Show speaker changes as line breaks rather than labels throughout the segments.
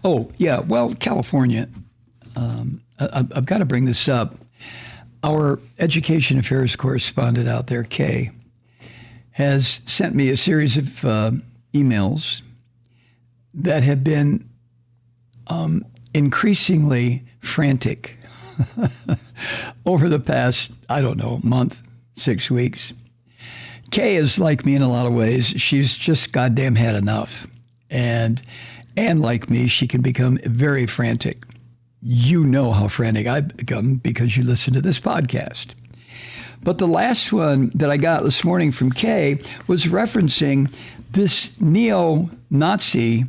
Oh, yeah. Well, California, I've got to bring this up. Our education affairs correspondent out there, Kay, has sent me a series of emails that have been increasingly frantic over the past, I don't know, month, 6 weeks. Kay is like me in a lot of ways. She's just goddamn had enough. And like me, she can become very frantic. You know how frantic I've become because you listen to this podcast. But the last one that I got this morning from Kay was referencing this neo-Nazi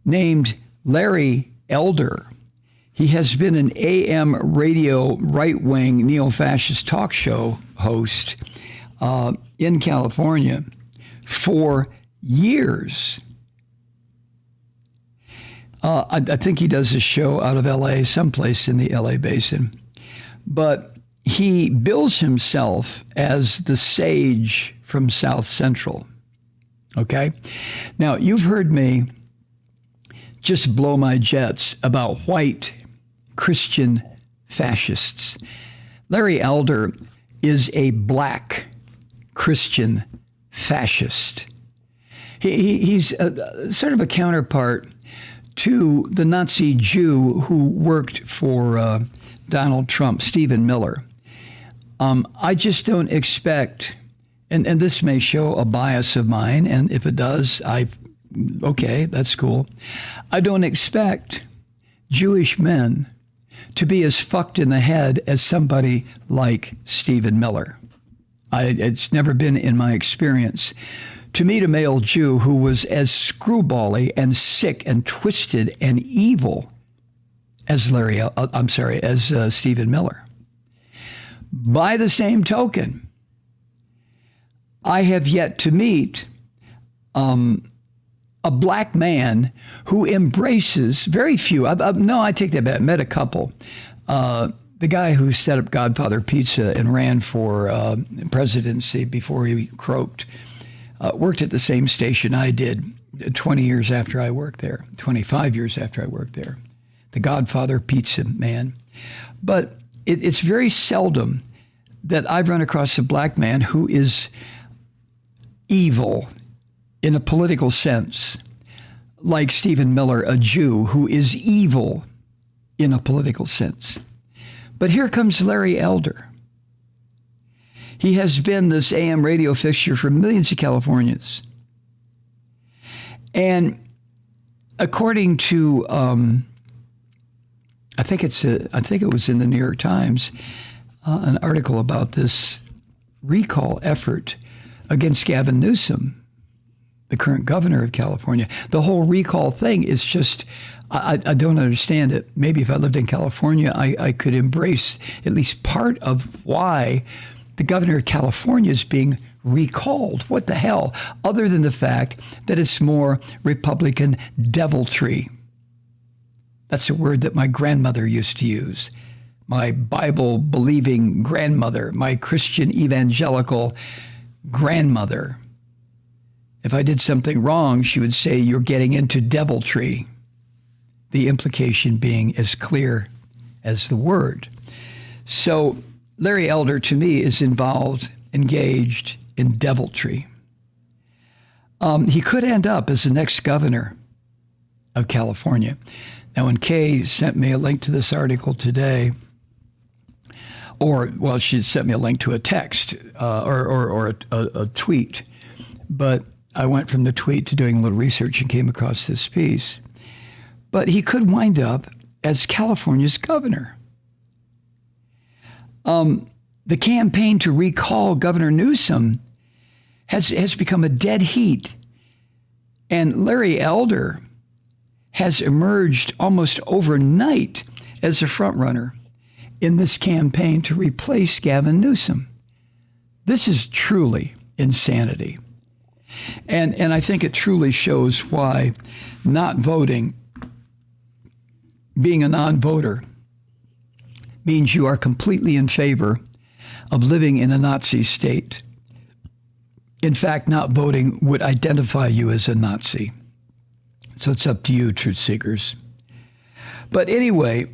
named Larry Elder. He has been an AM radio right-wing neo-fascist talk show host in California for years. I think he does a show out of L.A., someplace in the L.A. basin. But he bills himself as the sage from South Central. Okay? Now, you've heard me just blow my jets about white Christian fascists. Larry Elder is a black Christian fascist. He's sort of a counterpart to the Nazi Jew who worked for Donald Trump, Stephen Miller. I just don't expect, and this may show a bias of mine, and if it does, okay, that's cool. I don't expect Jewish men to be as fucked in the head as somebody like Stephen Miller. It's never been in my experience to meet a male Jew who was as screwbally and sick and twisted and evil as Stephen Miller. By the same token, I have yet to meet a black man who embraces very few. No, I take that back. I met a couple. The guy who set up Godfather Pizza and ran for presidency before he croaked worked at the same station I did 20 years after I worked there, 25 years after I worked there. The Godfather Pizza man. But it's very seldom that I've run across a black man who is evil in a political sense, like Stephen Miller, a Jew who is evil in a political sense. But here comes Larry Elder. He has been this AM radio fixture for millions of Californians. And according to, I think it was in the New York Times, an article about this recall effort against Gavin Newsom, the current governor of California. The whole recall thing is just, I don't understand it. Maybe if I lived in California, I could embrace at least part of why the governor of California is being recalled. What the hell? Other than the fact that it's more Republican deviltry. That's a word that my grandmother used to use. My Bible-believing grandmother, my Christian evangelical grandmother. If I did something wrong, she would say, "You're getting into deviltry." The implication being as clear as the word. So Larry Elder, to me, is engaged in deviltry. He could end up as the next governor of California. Now, when Kay sent me a link to this article today, she sent me a link to a text or a tweet, but I went from the tweet to doing a little research and came across this piece. But he could wind up as California's governor. The campaign to recall Governor Newsom has become a dead heat. And Larry Elder has emerged almost overnight as a frontrunner in this campaign to replace Gavin Newsom. This is truly insanity. And I think it truly shows why not voting, being a non-voter, means you are completely in favor of living in a Nazi state. In fact, not voting would identify you as a Nazi. So it's up to you, truth seekers. But anyway,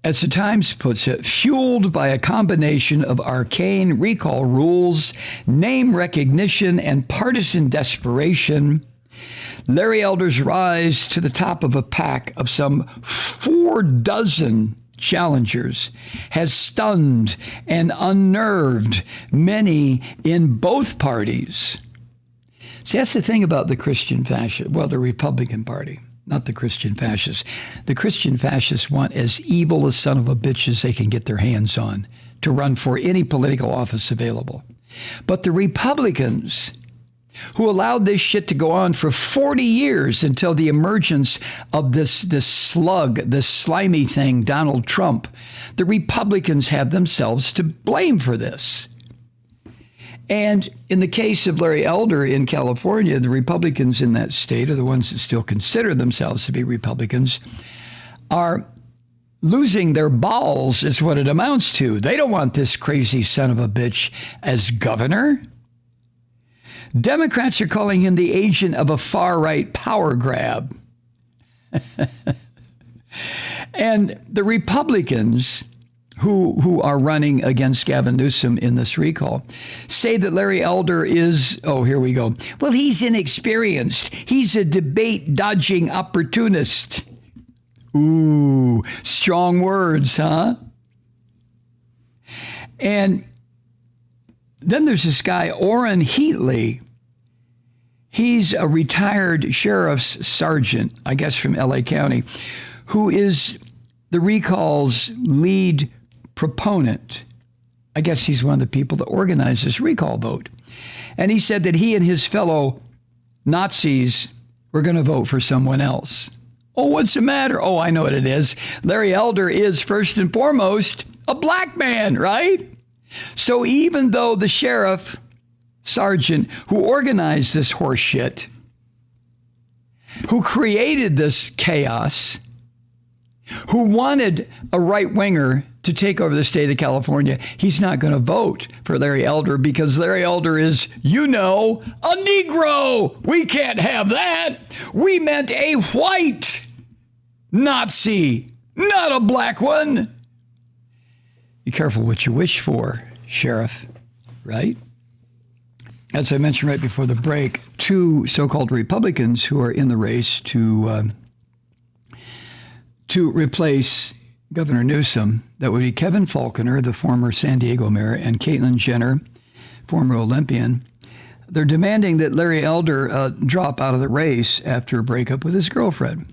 as the Times puts it, fueled by a combination of arcane recall rules, name recognition, and partisan desperation, Larry Elder's rise to the top of a pack of some 4 dozen challengers has stunned and unnerved many in both parties. See, that's the thing about the Christian fascist, well, the Republican Party, not the Christian fascists. The Christian fascists want as evil a son of a bitch as they can get their hands on to run for any political office available. But the Republicans, who allowed this shit to go on for 40 years until the emergence of this slug, this slimy thing, Donald Trump, the Republicans have themselves to blame for this. And in the case of Larry Elder in California, the Republicans in that state, or the ones that still consider themselves to be Republicans, are losing their balls is what it amounts to. They don't want this crazy son of a bitch as governor. Democrats are calling him the agent of a far-right power grab. And the Republicans who are running against Gavin Newsom in this recall say that Larry Elder is, oh, here we go. Well, he's inexperienced. He's a debate-dodging opportunist. Ooh, strong words, huh? And then there's this guy, Orrin Heatley. He's a retired sheriff's sergeant, I guess from LA County, who is the recall's lead proponent. I guess he's one of the people that organized this recall vote. And he said that he and his fellow Nazis were going to vote for someone else. Oh, what's the matter? Oh, I know what it is. Larry Elder is first and foremost a black man, right? So even though the sheriff sergeant who organized this horse shit, who created this chaos, who wanted a right-winger to take over the state of California, he's not going to vote for Larry Elder because Larry Elder is, you know, a Negro. We can't have that. We meant a white Nazi, not a black one. Be careful what you wish for, Sheriff, right? As I mentioned right before the break, 2 so-called Republicans who are in the race to replace Governor Newsom, that would be Kevin Faulconer, the former San Diego mayor, and Caitlyn Jenner, former Olympian. They're demanding that Larry Elder drop out of the race after a breakup with his girlfriend.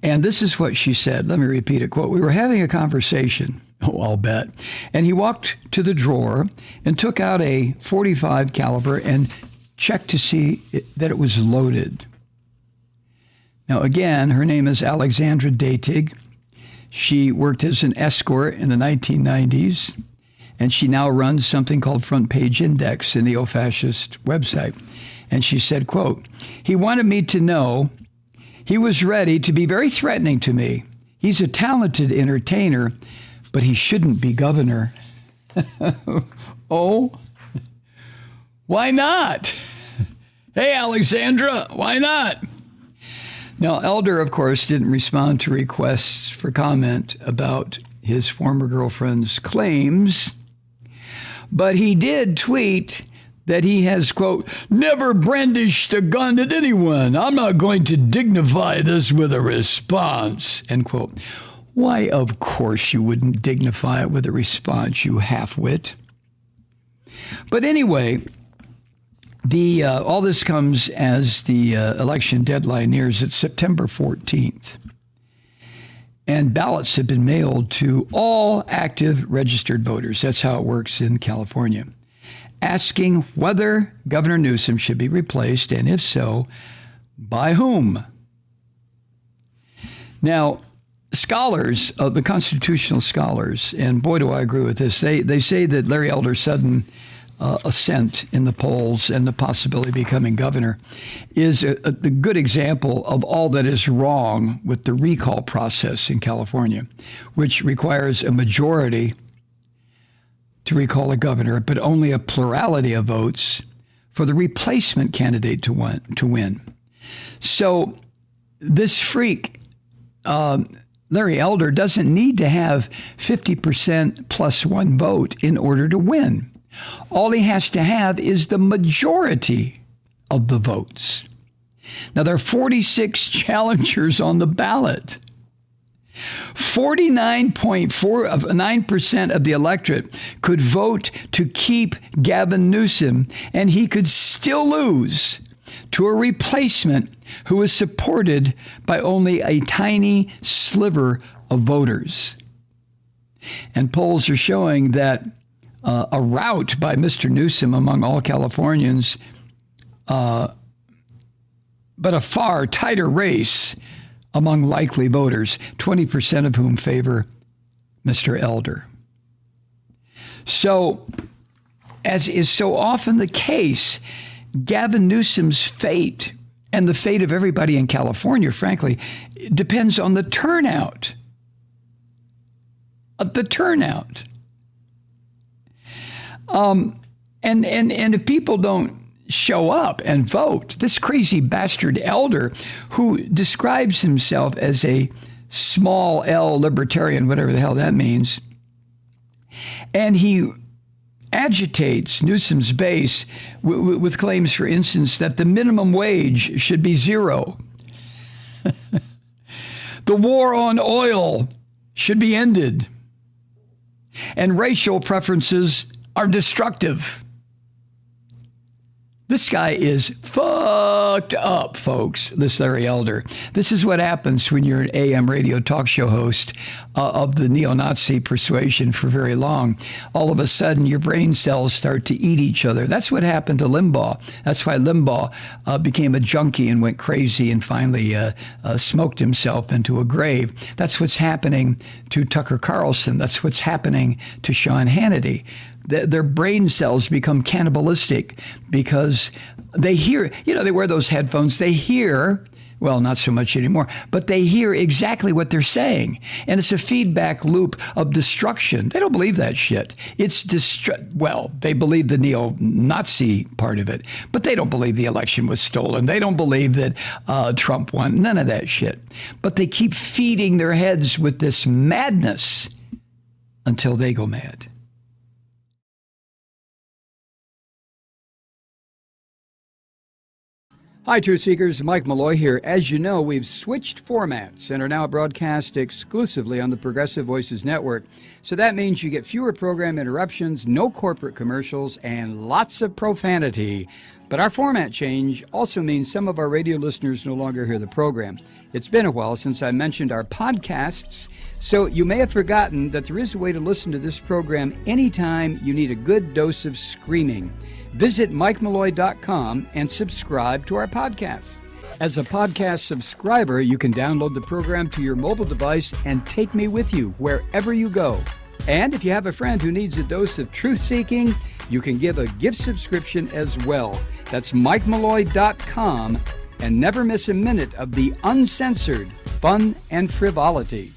And this is what she said. Let me repeat it. Quote, "We were having a conversation." Oh, I'll bet. And he walked to the drawer and took out a .45 caliber and checked to see that it was loaded. Now, again, her name is Alexandra Datig. She worked as an escort in the 1990s, and she now runs something called Front Page Index, a neo-fascist website. And she said, quote, "He wanted me to know he was ready to be very threatening to me. He's a talented entertainer, but he shouldn't be governor." Oh, why not? Hey, Alexandra, why not? Now, Elder, of course, didn't respond to requests for comment about his former girlfriend's claims, but he did tweet that he has, quote, "never brandished a gun at anyone. I'm not going to dignify this with a response," end quote. Why, of course you wouldn't dignify it with a response, you half-wit. But anyway, all this comes as the election deadline nears. It's September 14th. And ballots have been mailed to all active registered voters. That's how it works in California. Asking whether Governor Newsom should be replaced, and if so, by whom. Now, scholars, the constitutional scholars, and boy, do I agree with this, they say that Larry Elder's sudden ascent in the polls and the possibility of becoming governor is a good example of all that is wrong with the recall process in California, which requires a majority to recall a governor, but only a plurality of votes for the replacement candidate to win. So this freak Larry Elder doesn't need to have 50% plus one vote in order to win. All he has to have is the majority of the votes. Now, there are 46 challengers on the ballot. 49.49% of the electorate could vote to keep Gavin Newsom, and he could still lose to a replacement who is supported by only a tiny sliver of voters. And polls are showing that a rout by Mr. Newsom among all Californians, but a far tighter race among likely voters, 20% of whom favor Mr. Elder. So, as is so often the case, Gavin Newsom's fate and the fate of everybody in California, frankly, depends on the turnout. And if people don't show up and vote, this crazy bastard Elder, who describes himself as a small L libertarian, whatever the hell that means, and he agitates Newsom's base with claims, for instance, that the minimum wage should be zero. The war on oil should be ended. And racial preferences are destructive. This guy is fucked up, folks, this Larry Elder. This is what happens when you're an AM radio talk show host of the neo-Nazi persuasion for very long. All of a sudden, your brain cells start to eat each other. That's what happened to Limbaugh. That's why Limbaugh became a junkie and went crazy and finally smoked himself into a grave. That's what's happening to Tucker Carlson. That's what's happening to Sean Hannity. Their brain cells become cannibalistic because they hear, they wear those headphones. They hear, well, not so much anymore, but they hear exactly what they're saying. And it's a feedback loop of destruction. They don't believe that shit. It's they believe the neo-Nazi part of it, but they don't believe the election was stolen. They don't believe that Trump won. None of that shit. But they keep feeding their heads with this madness until they go mad. Hi, Truth Seekers. Mike Malloy here. As you know, we've switched formats and are now broadcast exclusively on the Progressive Voices Network. So that means you get fewer program interruptions, no corporate commercials, and lots of profanity. But our format change also means some of our radio listeners no longer hear the program. It's been a while since I mentioned our podcasts, so you may have forgotten that there is a way to listen to this program anytime you need a good dose of screaming. Visit MikeMalloy.com and subscribe to our podcasts. As a podcast subscriber, you can download the program to your mobile device and take me with you wherever you go. And if you have a friend who needs a dose of truth-seeking, you can give a gift subscription as well. That's MikeMalloy.com, and never miss a minute of the uncensored fun and frivolity.